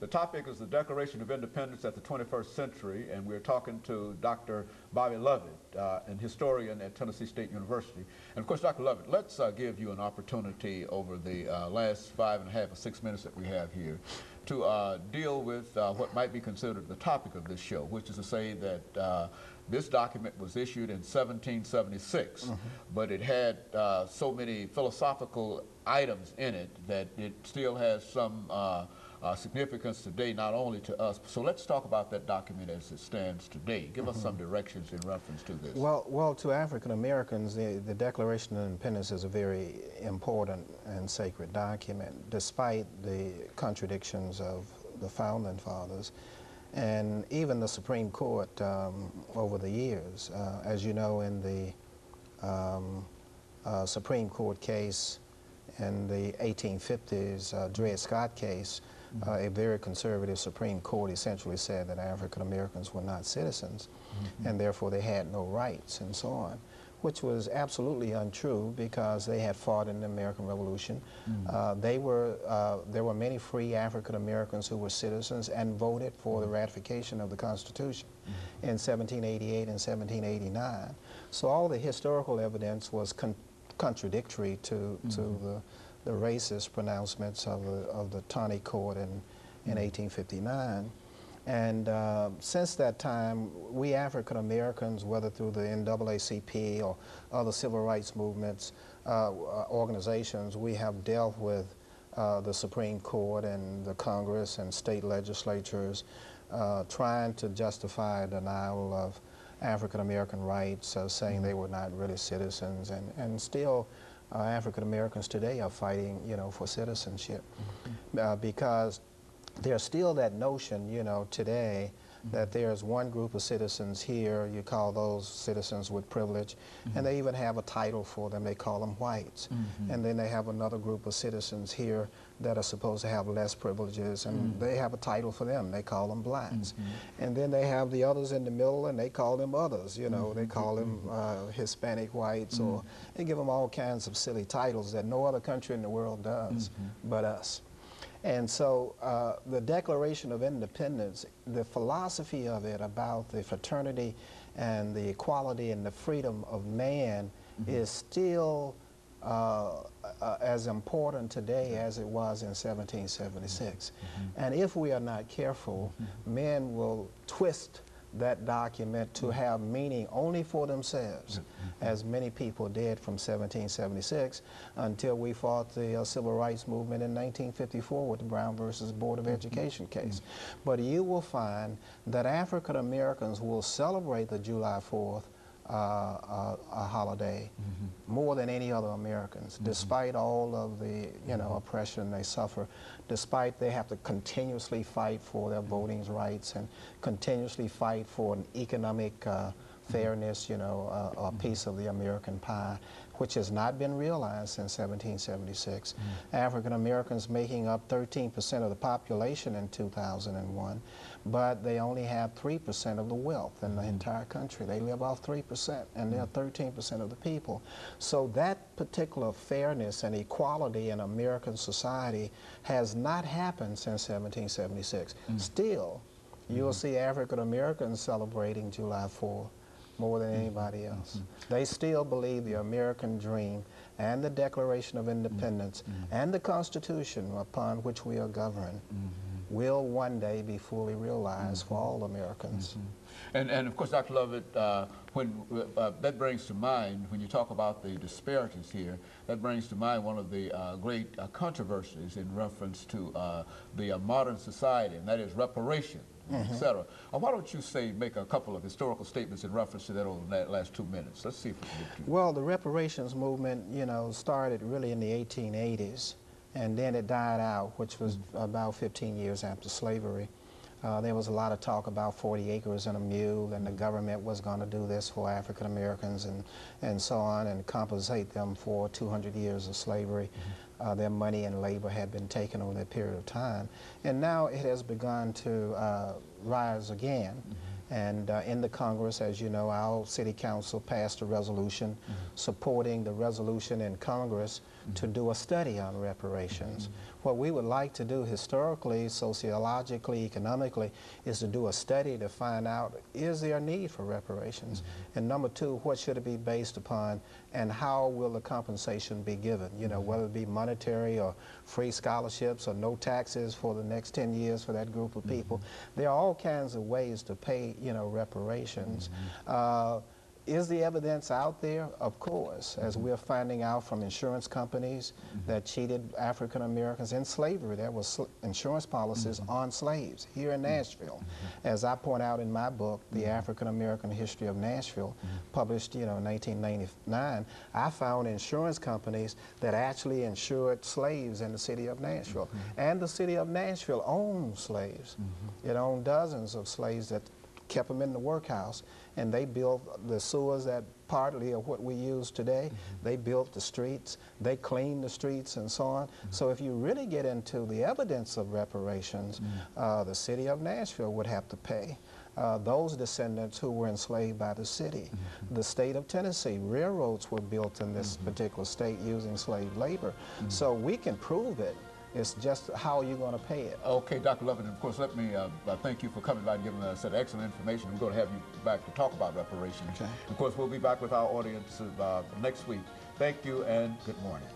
The topic is the Declaration of Independence at the 21st Century, and we're talking to Dr. Bobby Lovett, an historian at Tennessee State University. And of course, Dr. Lovett, let's give you an opportunity over the last 5.5 or 6 minutes that we have here to deal with what might be considered the topic of this show, which is to say that this document was issued in 1776, but it had so many philosophical items in it that it still has some significance today, not only to us. So let's talk about that document as it stands today. Give us some directions in reference to this. Well, to African Americans, the Declaration of Independence is a very important and sacred document, despite the contradictions of the Founding Fathers and even the Supreme Court over the years. As you know, in the Supreme Court case in the 1850s, Dred Scott case, a very conservative Supreme Court essentially said that African Americans were not citizens, and therefore they had no rights and so on, which was absolutely untrue because they had fought in the American Revolution. There were many free African Americans who were citizens and voted for the ratification of the Constitution in 1788 and 1789. So all the historical evidence was contradictory to the racist pronouncements of the Taney Court in 1859. And since that time, we African Americans, whether through the NAACP or other civil rights movements, organizations, we have dealt with the Supreme Court and the Congress and state legislatures trying to justify denial of African American rights, saying they were not really citizens, and still African Americans today are fighting, for citizenship because there's still that notion, today that there's one group of citizens here, you call those citizens with privilege, and they even have a title for them, they call them whites. And then they have another group of citizens here that are supposed to have less privileges, and they have a title for them, they call them blacks. And then they have the others in the middle, and they call them others, they call them Hispanic whites, or they give them all kinds of silly titles that no other country in the world does but us. And so the Declaration of Independence, the philosophy of it about the fraternity and the equality and the freedom of man is still as important today as it was in 1776. And if we are not careful, men will twist that document to have meaning only for themselves, as many people did from 1776 until we fought the civil rights movement in 1954 with the Brown versus Board of Education case. But you will find that African Americans will celebrate the July 4th a holiday more than any other Americans, despite all of the oppression they suffer, despite they have to continuously fight for their voting rights and continuously fight for an economic fairness, a piece of the American pie, which has not been realized since 1776. African Americans making up 13% of the population in 2001, but they only have 3% of the wealth in the entire country. They live off 3%, and they're 13% of the people. So that particular fairness and equality in American society has not happened since 1776. Still, you'll see African Americans celebrating July 4th more than anybody else. They still believe the American dream and the Declaration of Independence and the Constitution upon which we are governed will one day be fully realized for all Americans. And of course, Dr. Lovett, that brings to mind, when you talk about the disparities here, that brings to mind one of the great controversies in reference to the modern society, and that is reparations, etc. Why don't you make a couple of historical statements in reference to that over the last 2 minutes? Let's see if we can get to it. Well, the reparations movement, started really in the 1880s, and then it died out, which was about 15 years after slavery. There was a lot of talk about 40 acres and a mule, and the government was going to do this for African Americans and so on, and compensate them for 200 years of slavery. Their money and labor had been taken over that period of time. And now it has begun to rise again. And in the Congress, as you know, our city council passed a resolution supporting the resolution in Congress to do a study on reparations. What we would like to do historically, sociologically, economically, is to do a study to find out, is there a need for reparations? And number two, what should it be based upon, and how will the compensation be given? You know, whether it be monetary or free scholarships or no taxes for the next 10 years for that group of people. There are all kinds of ways to pay, you know, reparations. Is the evidence out there? Of course, as we're finding out from insurance companies that cheated African Americans in slavery. There was insurance policies on slaves here in Nashville. As I point out in my book, The African American History of Nashville, published, you know, in 1999, I found insurance companies that actually insured slaves in the city of Nashville. And the city of Nashville owned slaves. It owned dozens of slaves that kept them in the workhouse, and they built the sewers that partly are what we use today. They built the streets, they cleaned the streets, and so on. So if you really get into the evidence of reparations, the city of Nashville would have to pay those descendants who were enslaved by the city. The state of Tennessee, railroads were built in this particular state using slave labor. So we can prove it. It's just how you're going to pay it. Okay, Dr. Lovett, of course, let me thank you for coming by and giving us that excellent information. We're going to have you back to talk about reparations. Okay. Of course, we'll be back with our audience next week. Thank you and good morning.